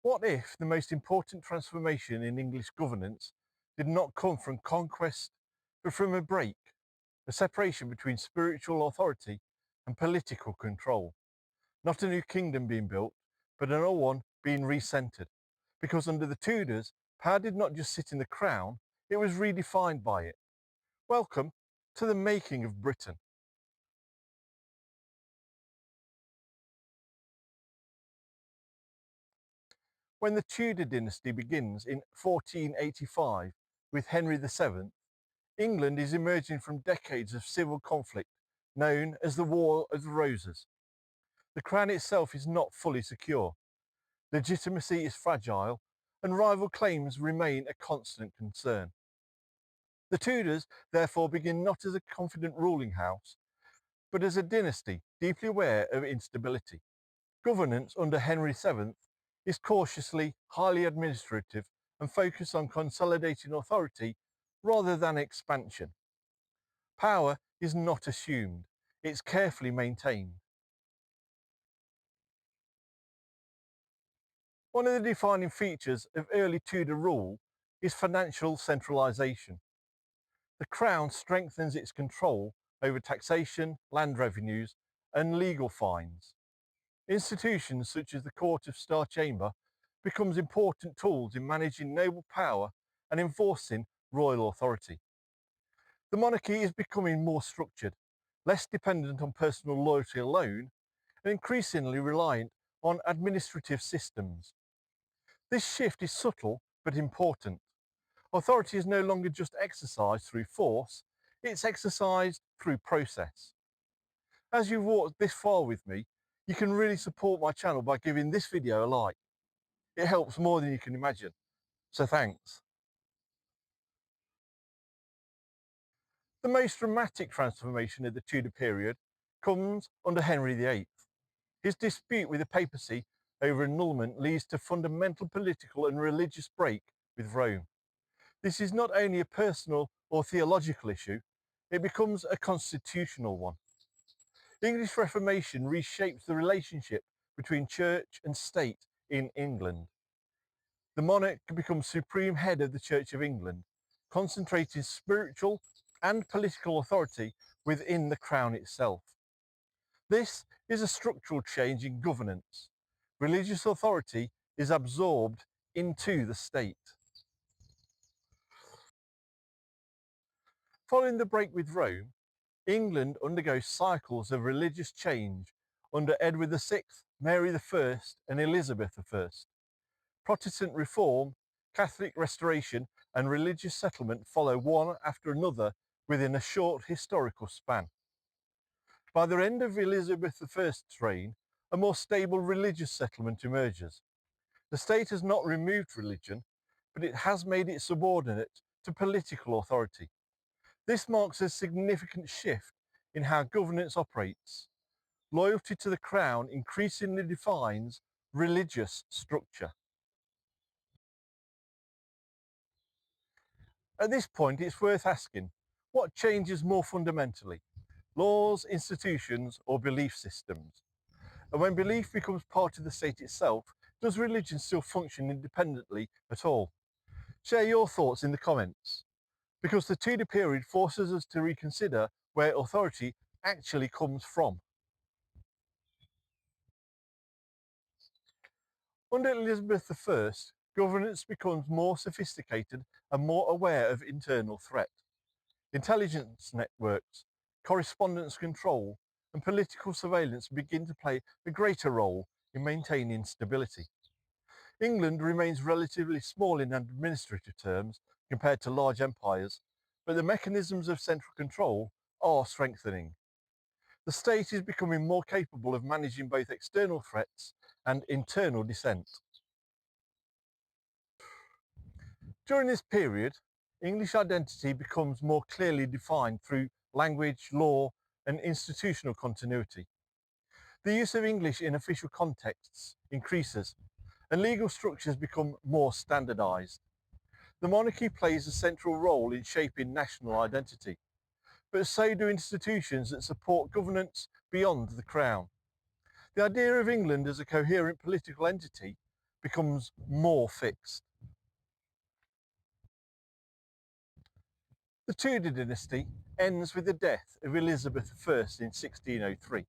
What if the most important transformation in English governance did not come from conquest, but from a break, a separation between spiritual authority and political control? Not a new kingdom being built, but an old one being recentered. Because under the Tudors, power did not just sit in the crown, it was redefined by it. Welcome to the making of Britain. When the Tudor dynasty begins in 1485 with Henry VII, England is emerging from decades of civil conflict known as the War of the Roses. The crown itself is not fully secure. Legitimacy is fragile, and rival claims remain a constant concern. The Tudors therefore begin not as a confident ruling house, but as a dynasty deeply aware of instability. Governance under Henry VII is cautiously, highly administrative and focused on consolidating authority rather than expansion. Power is not assumed, it's carefully maintained. One of the defining features of early Tudor rule is financial centralisation. The Crown strengthens its control over taxation, land revenues, and legal fines. Institutions such as the Court of Star Chamber becomes important tools in managing noble power and enforcing royal authority. The monarchy is becoming more structured, less dependent on personal loyalty alone, and increasingly reliant on administrative systems. This shift is subtle but important. Authority is no longer just exercised through force, it's exercised through process. As you've walked this far with me, you can really support my channel by giving this video a like. It helps more than you can imagine, so thanks. The most dramatic transformation of the Tudor period comes under Henry VIII. His dispute with the papacy over annulment leads to fundamental political and religious break with Rome. This is not only a personal or theological issue, it becomes a constitutional one. The English Reformation reshapes the relationship between church and state in England. The monarch becomes supreme head of the Church of England, concentrating spiritual and political authority within the crown itself. This is a structural change in governance. Religious authority is absorbed into the state. Following the break with Rome, England undergoes cycles of religious change under Edward VI, Mary I, and Elizabeth I. Protestant reform, Catholic restoration, and religious settlement follow one after another within a short historical span. By the end of Elizabeth I's reign, a more stable religious settlement emerges. The state has not removed religion, but it has made it subordinate to political authority. This marks a significant shift in how governance operates. Loyalty to the crown increasingly defines religious structure. At this point, it's worth asking, what changes more fundamentally? Laws, institutions, or belief systems? And when belief becomes part of the state itself, does religion still function independently at all? Share your thoughts in the comments, because the Tudor period forces us to reconsider where authority actually comes from. Under Elizabeth I, governance becomes more sophisticated and more aware of internal threat. Intelligence networks, correspondence control, and political surveillance begin to play a greater role in maintaining stability. England remains relatively small in administrative terms compared to large empires, but the mechanisms of central control are strengthening. The state is becoming more capable of managing both external threats and internal dissent. During this period, English identity becomes more clearly defined through language, law, and institutional continuity. The use of English in official contexts increases, and legal structures become more standardised. The monarchy plays a central role in shaping national identity, but so do institutions that support governance beyond the crown. The idea of England as a coherent political entity becomes more fixed. The Tudor dynasty ends with the death of Elizabeth I in 1603.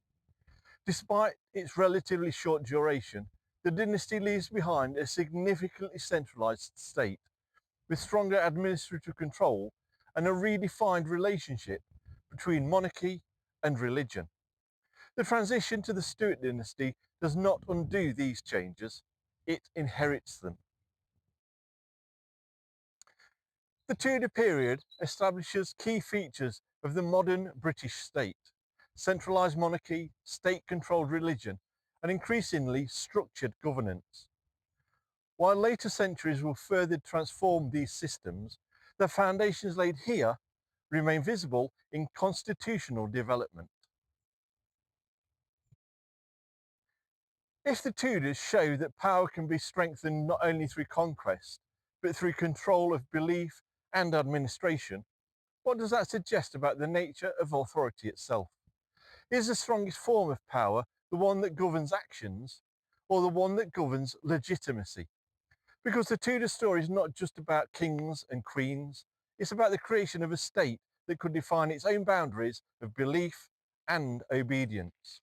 Despite its relatively short duration, the dynasty leaves behind a significantly centralised state with stronger administrative control and a redefined relationship between monarchy and religion. The transition to the Stuart dynasty does not undo these changes, it inherits them. The Tudor period establishes key features of the modern British state: centralised monarchy, state-controlled religion, and increasingly structured governance. While later centuries will further transform these systems, the foundations laid here remain visible in constitutional development. If the Tudors show that power can be strengthened not only through conquest, but through control of belief and administration, what does that suggest about the nature of authority itself? Is the strongest form of power the one that governs actions, or the one that governs legitimacy? Because the Tudor story is not just about kings and queens, it's about the creation of a state that could define its own boundaries of belief and obedience.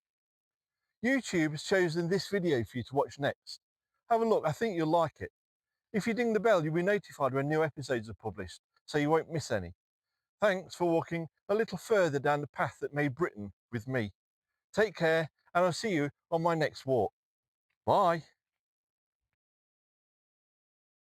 YouTube has chosen this video for you to watch next. Have a look, I think you'll like it. If you ding the bell, you'll be notified when new episodes are published, so you won't miss any. Thanks for walking a little further down the path that made Britain with me. Take care, and I'll see you on my next walk. Bye.